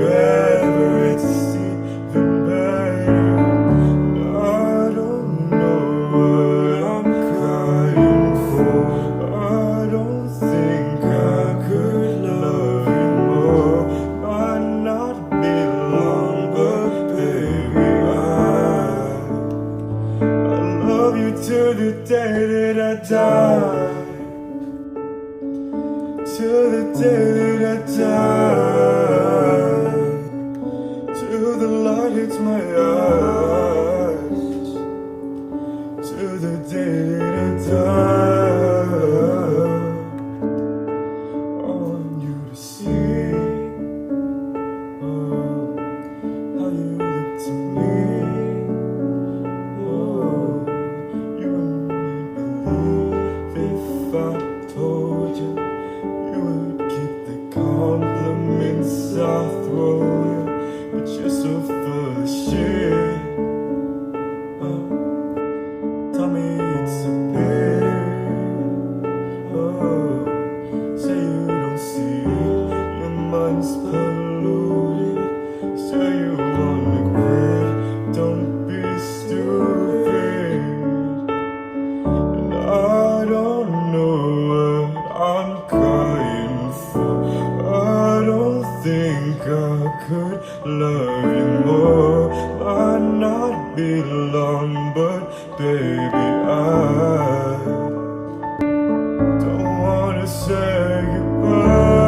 forever, it's even better. I don't know what I'm crying for. I don't think I could love you more. Might not be long, but baby, I love you till the day that I die. Till the day that I die. Till the light hits my eyes. Till the day that I die. I want you to see how you look to me. You wouldn't believe if I told you. You would keep the compliments I throw you, but you're so full of shit. Tell me it's a pity. Say you don't see your mind's polluted. Say you wanna quit, don't be stupid. And I don't know what I'm crying for. I don't think I could love you more. Might not be long, but baby, I don't wanna say goodbye.